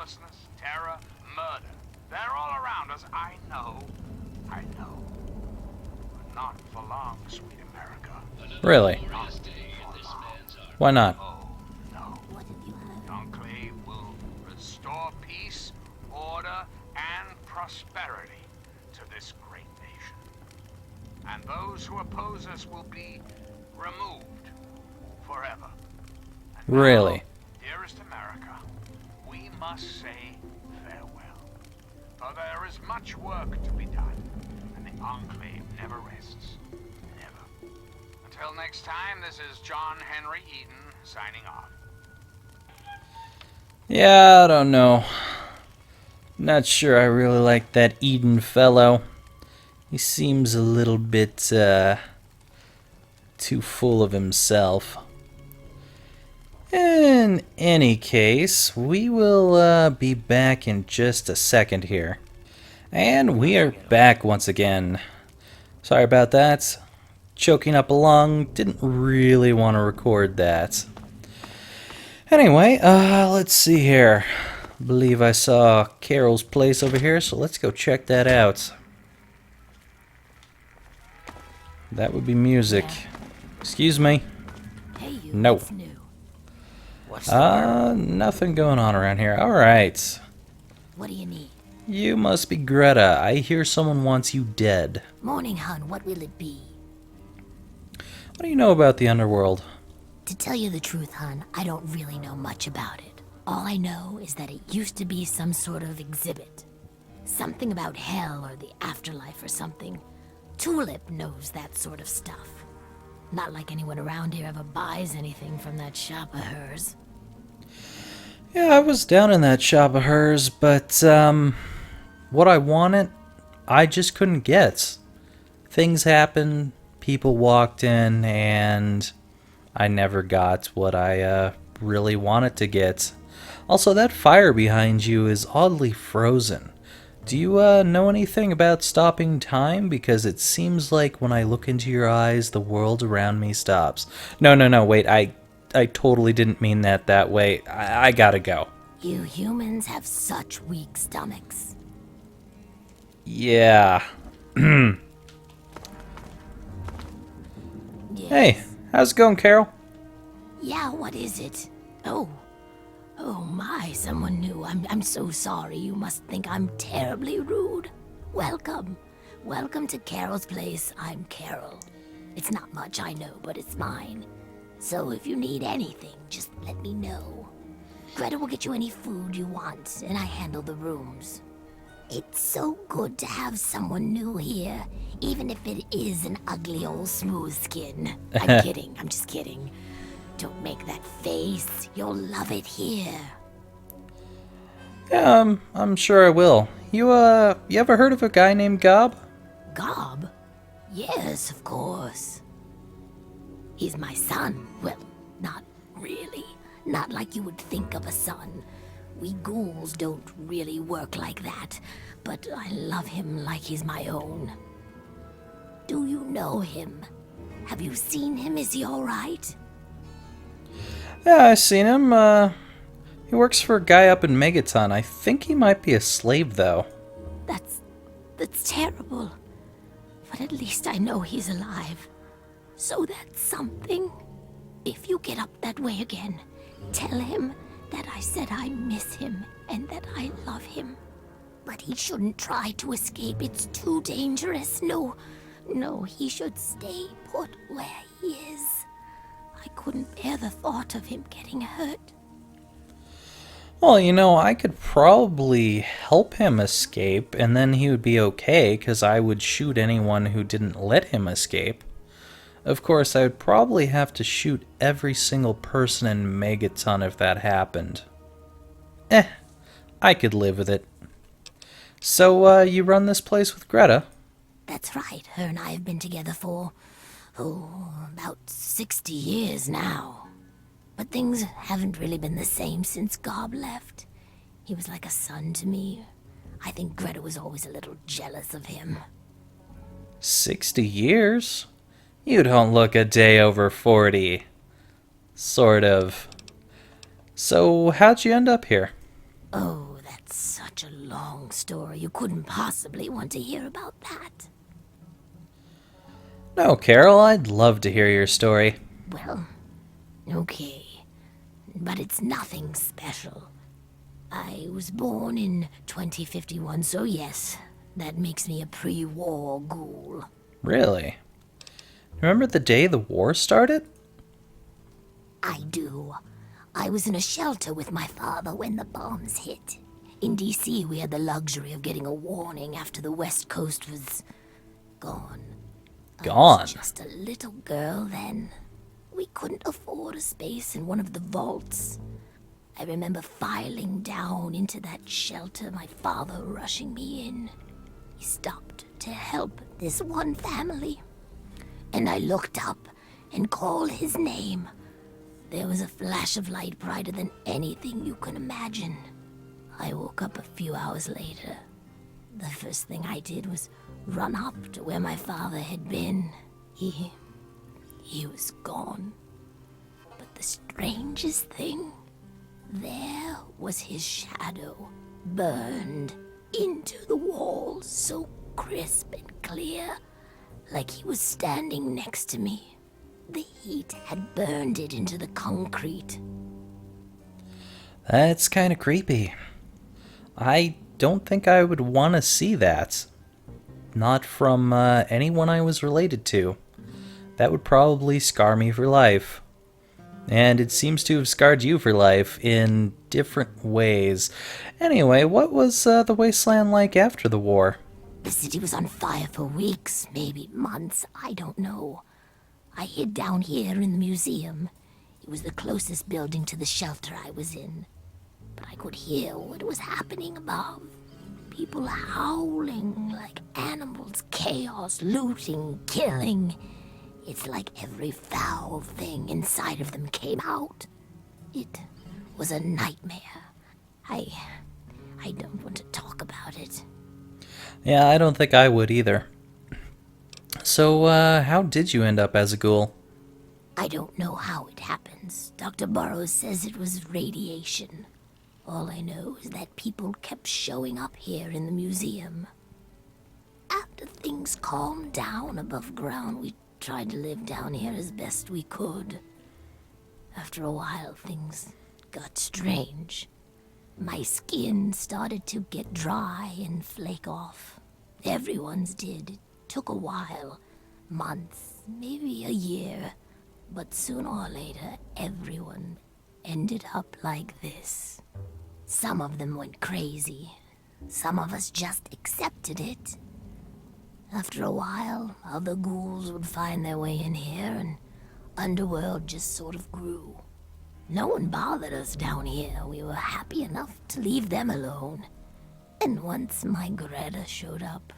lawlessness, terror, murder. They're all around us. I know. I know. But not for long, sweet America. Really? Not for long. Why not? Oh, no. The Enclave will restore peace, order, and prosperity to this great nation. And those who oppose us will be removed forever. And Really? now, dearest America, we must say farewell. For there is much work to be done, and the Enclave never rests. Never. Until next time, this is John Henry Eden signing off. Yeah, I don't know. Not sure I really like that Eden fellow. He seems a little bit, too full of himself. In any case, we will be back in just a second here. And we are back once again. Sorry about that. Choking up a lung. Didn't really want to record that. Anyway, let's see here. I believe I saw Carol's place over here, so let's go check that out. That would be music. Excuse me. Hey, you. No. What's new? What's the word? Nothing going on around here. Alright. What do you need? You must be Greta. I hear someone wants you dead. Morning, hun. What will it be? What do you know about the Underworld? To tell you the truth, hun, I don't really know much about it. All I know is that it used to be some sort of exhibit. Something about hell or the afterlife or something. Tulip knows that sort of stuff. Not like anyone around here ever buys anything from that shop of hers. Yeah, I was down in that shop of hers, but, what I wanted, I just couldn't get. Things happened, people walked in, and I never got what I, really wanted to get. Also, that fire behind you is oddly frozen. Do you, know anything about stopping time? Because it seems like when I look into your eyes, the world around me stops. No, wait, I totally didn't mean that way. I gotta go. You humans have such weak stomachs. Yeah. Yes. Hey, how's it going, Carol? Yeah, what is it? Oh my, someone new. I'm so sorry. You must think I'm terribly rude. Welcome. Welcome to Carol's place. I'm Carol. It's not much, I know, but it's mine. So if you need anything, just let me know. Greta will get you any food you want, and I handle the rooms. It's so good to have someone new here, even if it is an ugly old smooth skin. I'm kidding. I'm just kidding. Don't make that face. You'll love it here. Yeah, I'm sure I will. You ever heard of a guy named Gob? Gob? Yes, of course. He's my son. Well, not really. Not like you would think of a son. We ghouls don't really work like that, but I love him like he's my own. Do you know him? Have you seen him? Is he alright? Yeah, I've seen him. He works for a guy up in Megaton. I think he might be a slave, though. That's terrible. But at least I know he's alive. So that's something. If you get up that way again, tell him that I said I miss him and that I love him. But he shouldn't try to escape. It's too dangerous. No, he should stay put where he is. I couldn't bear the thought of him getting hurt. Well, I could probably help him escape, and then he would be okay, because I would shoot anyone who didn't let him escape. Of course, I would probably have to shoot every single person in Megaton if that happened. I could live with it. So, you run this place with Greta? That's right. Her and I have been together for, about 60 years now. But things haven't really been the same since Gob left. He was like a son to me. I think Greta was always a little jealous of him. 60 years? You don't look a day over 40. Sort of. So, how'd you end up here? Oh, that's such a long story. You couldn't possibly want to hear about that. No, Carol, I'd love to hear your story. Well, okay. But it's nothing special. I was born in 2051, so yes, that makes me a pre-war ghoul. Really? Remember the day the war started? I do. I was in a shelter with my father when the bombs hit. In DC, we had the luxury of getting a warning after the West Coast was gone. I Gone? was just a little girl then. We couldn't afford a space in one of the vaults. I remember filing down into that shelter, my father rushing me in. He stopped to help this one family. And I looked up and called his name. There was a flash of light brighter than anything you can imagine. I woke up a few hours later. The first thing I did was run up to where my father had been. He was gone. But the strangest thing, there was his shadow, burned into the wall, so crisp and clear, like he was standing next to me. The heat had burned it into the concrete. That's kind of creepy. I don't think I would want to see that. Not from anyone I was related to. That would probably scar me for life. And it seems to have scarred you for life in different ways. Anyway, what was the wasteland like after the war? The city was on fire for weeks, maybe months, I don't know. I hid down here in the museum. It was the closest building to the shelter I was in. But I could hear what was happening above. People howling like animals, chaos, looting, killing. It's like every foul thing inside of them came out. It was a nightmare. I don't want to talk about it. Yeah, I don't think I would either. So, how did you end up as a ghoul? I don't know how it happens. Dr. Burroughs says it was radiation. All I know is that people kept showing up here in the museum. After things calmed down above ground, we tried to live down here as best we could. After a while, things got strange. My skin started to get dry and flake off. Everyone's did. It took a while. Months, maybe a year. But sooner or later, everyone ended up like this. Some of them went crazy. Some of us just accepted it. After a while, other ghouls would find their way in here, and Underworld just sort of grew. No one bothered us down here. We were happy enough to leave them alone. And once my Greta showed up,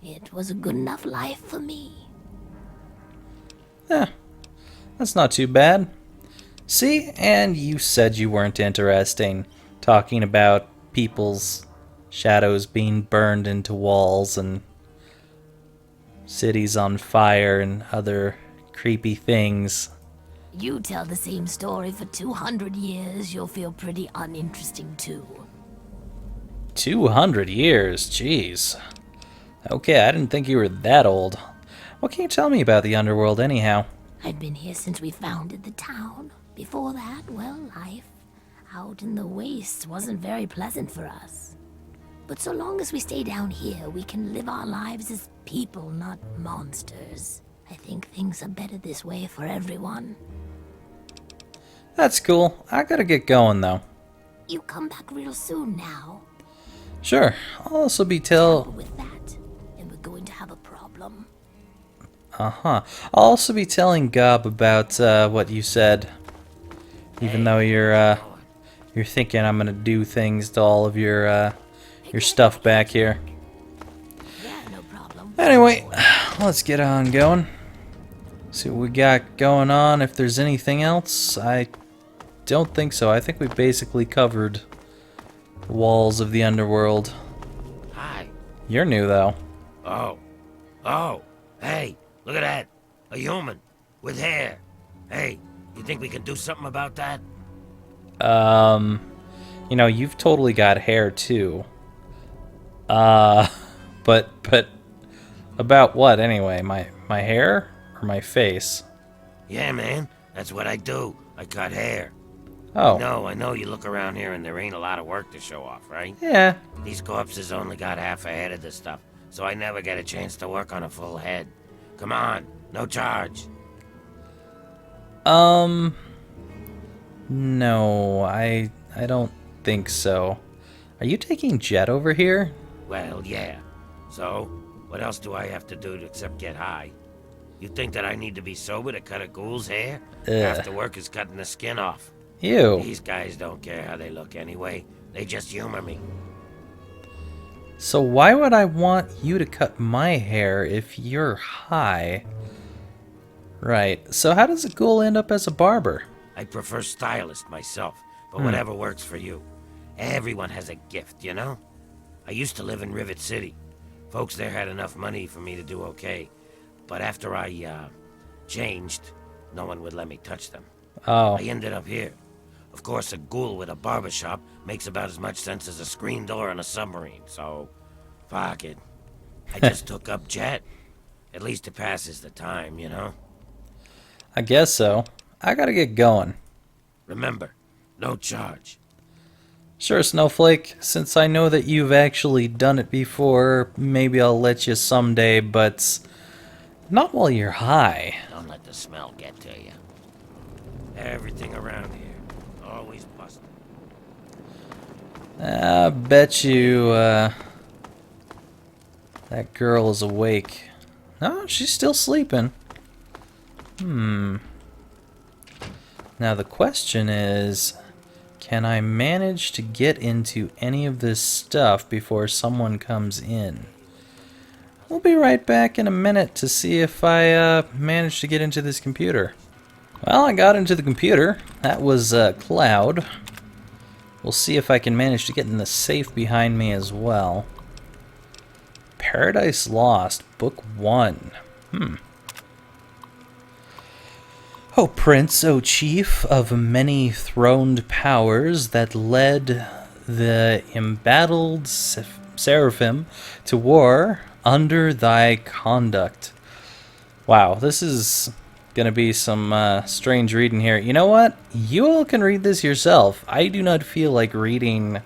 it was a good enough life for me. Yeah, that's not too bad. See, and you said you weren't interesting, talking about people's shadows being burned into walls and cities on fire and other creepy things. You tell the same story for 200 years, you'll feel pretty uninteresting too. 200 years? Jeez. Okay, I didn't think you were that old. What can you tell me about the Underworld anyhow? I've been here since we founded the town. Before that, well, life out in the wastes wasn't very pleasant for us. But so long as we stay down here, we can live our lives as people, not monsters. I think things are better this way for everyone. That's cool. I gotta get going though. You come back real soon now. Sure. I'll also be But with that, and we're going to have a problem. I'll also be telling Gob about what you said. Even though you're thinking I'm gonna do things to all of your stuff back here. Yeah, no problem. Anyway, let's get on going. See what we got going on. If there's anything else, I don't think so. I think we basically covered the walls of the Underworld. Hi. You're new though. Oh, hey, look at that. A human with hair. Hey, you think we can do something about that? You know, you've totally got hair too. But about what anyway? My hair or my face? Yeah, man, that's what I do. I cut hair. Oh. I know you look around here and there ain't a lot of work to show off, right? Yeah. These corpses only got half a head of the stuff, so I never get a chance to work on a full head. Come on, no charge. No, I don't think so. Are you taking Jet over here? Well, yeah. So, what else do I have to do except get high? You think that I need to be sober to cut a ghoul's hair? Half the work is cutting the skin off. Ew. These guys don't care how they look anyway. They just humor me. So why would I want you to cut my hair if you're high? Right. So how does a ghoul end up as a barber? I prefer stylist myself, but whatever works for you. Everyone has a gift, you know? I used to live in Rivet City. Folks there had enough money for me to do okay. But after I, changed, no one would let me touch them. Oh. I ended up here. Of course, a ghoul with a barber shop makes about as much sense as a screen door on a submarine, so... fuck it. I just took up Jet. At least it passes the time, you know? I guess so. I gotta get going. Remember, no charge. Sure, Snowflake. Since I know that you've actually done it before, maybe I'll let you someday, but not while you're high. Don't let the smell get to you. Everything around here, always busted. I bet you, that girl is awake. No, she's still sleeping. Now the question is, can I manage to get into any of this stuff before someone comes in? We'll be right back in a minute to see if I manage to get into this computer. Well, I got into the computer. That was Cloud. We'll see if I can manage to get in the safe behind me as well. Paradise Lost, Book 1. O Prince, O Chief of many throned powers that led the embattled seraphim to war under thy conduct. Wow, this is gonna be some strange reading here. You know what? You all can read this yourself. I do not feel like reading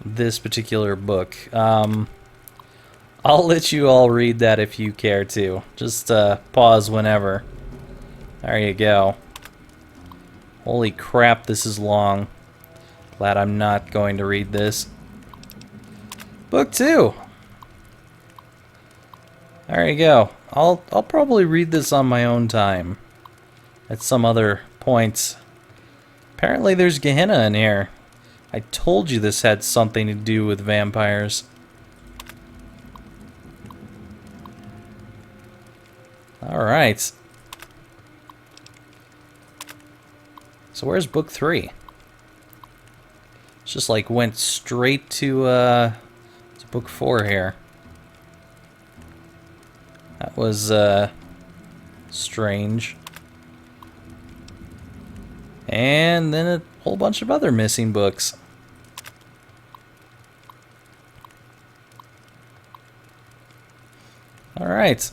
this particular book. I'll let you all read that if you care to. Just pause whenever. There you go. Holy crap, this is long. Glad I'm not going to read this. Book 2. There you go. I'll probably read this on my own time. At some other points. Apparently there's Gehenna in here. I told you this had something to do with vampires. Alright. So where's book 3? It's just like went straight to book 4 here. That was strange. And then a whole bunch of other missing books. All right.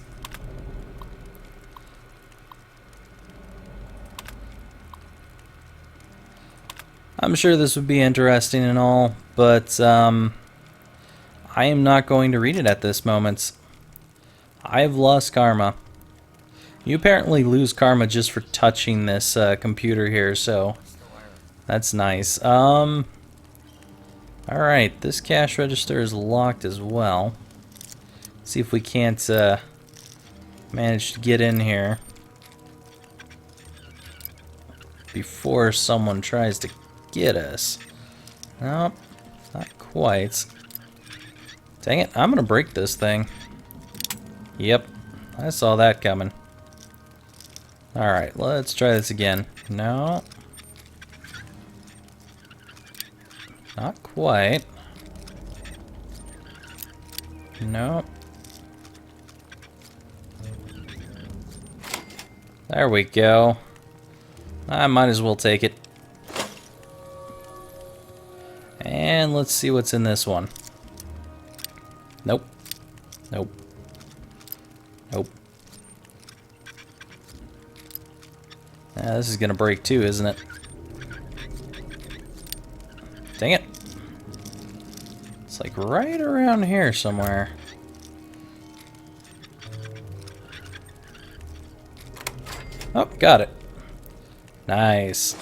I'm sure this would be interesting and all, but I am not going to read it at this moment. I've lost karma. You apparently lose karma just for touching this computer here, so that's nice. Alright, this cash register is locked as well. Let's see if we can't manage to get in here before someone tries to get us. Nope, not quite. Dang it, I'm gonna break this thing. Yep, I saw that coming. Alright, let's try this again. No. Not quite. No. There we go. I might as well take it. And let's see what's in this one. Nope. Nope. Nope. This is gonna break too, isn't it? Dang it. It's like right around here somewhere. Oh, got it. Nice.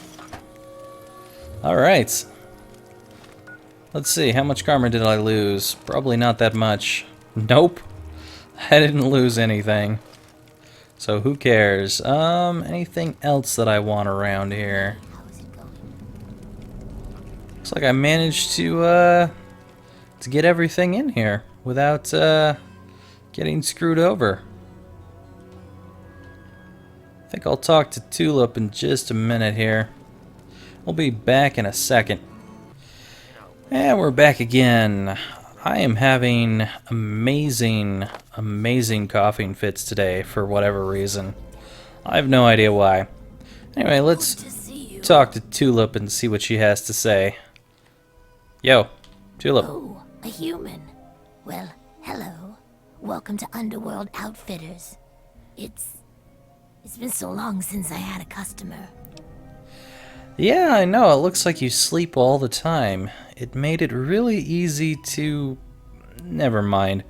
Alright. Let's see, how much karma did I lose? Probably not that much. Nope. I didn't lose anything. So who cares? Anything else that I want around here? Looks like I managed to get everything in here without getting screwed over. I think I'll talk to Tulip in just a minute here. We'll be back in a second. And we're back again. I am having amazing coughing fits today for whatever reason. I have no idea why. Anyway, let's talk to Tulip and see what she has to say. Yo, Tulip. Oh, a human. Well, hello. Welcome to Underworld Outfitters. It's been so long since I had a customer. Yeah, I know. It looks like you sleep all the time. It made it really easy to... Never mind.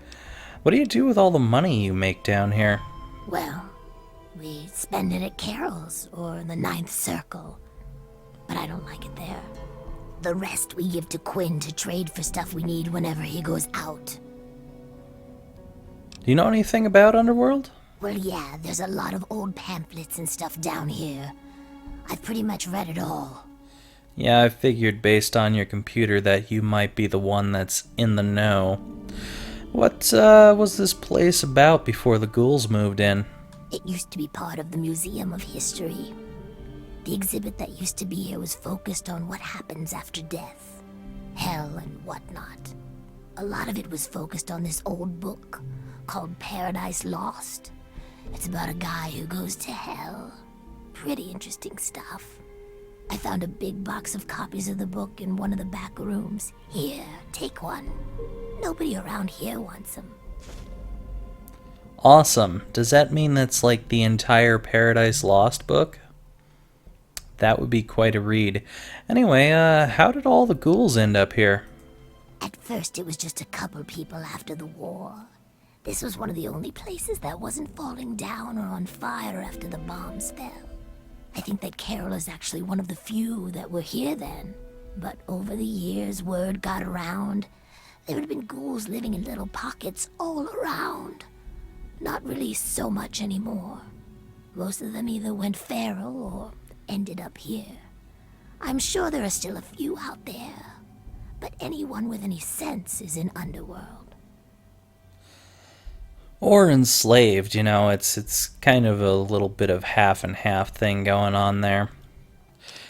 What do you do with all the money you make down here? Well, we spend it at Carol's or the Ninth Circle. But I don't like it there. The rest we give to Quinn to trade for stuff we need whenever he goes out. Do you know anything about Underworld? Well, yeah, there's a lot of old pamphlets and stuff down here. I've pretty much read it all. Yeah, I figured based on your computer that you might be the one that's in the know. What was this place about before the ghouls moved in? It used to be part of the Museum of History. The exhibit that used to be here was focused on what happens after death, hell and whatnot. A lot of it was focused on this old book called Paradise Lost. It's about a guy who goes to hell. Pretty interesting stuff. I found a big box of copies of the book in one of the back rooms. Here, take one. Nobody around here wants them. Awesome. Does that mean that's like the entire Paradise Lost book? That would be quite a read. Anyway, how did all the ghouls end up here? At first, it was just a couple people after the war. This was one of the only places that wasn't falling down or on fire after the bombs fell. I think that Carol is actually one of the few that were here then. But over the years, word got around. There had been ghouls living in little pockets all around. Not really so much anymore. Most of them either went feral or ended up here. I'm sure there are still a few out there. But anyone with any sense is in Underworld. Or enslaved, you know, it's kind of a little bit of half and half thing going on there.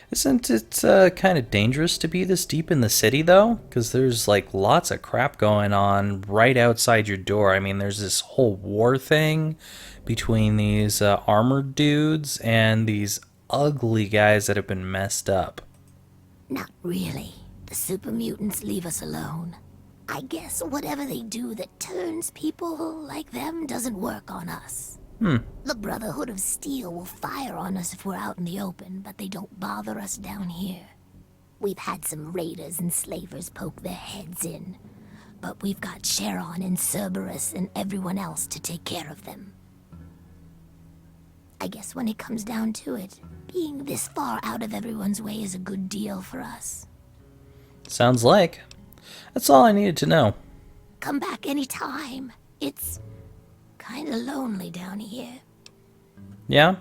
Isn't it kind of dangerous to be this deep in the city, though? Because there's, like, lots of crap going on right outside your door. I mean, there's this whole war thing between these armored dudes and these ugly guys that have been messed up. Not really. The super mutants leave us alone. I guess whatever they do that turns people like them doesn't work on us. The Brotherhood of Steel will fire on us if we're out in the open, but they don't bother us down here. We've had some raiders and slavers poke their heads in, but we've got Sharon and Cerberus and everyone else to take care of them. I guess when it comes down to it, being this far out of everyone's way is a good deal for us. Sounds like. That's all I needed to know. Come back anytime. It's kinda lonely down here. Yeah?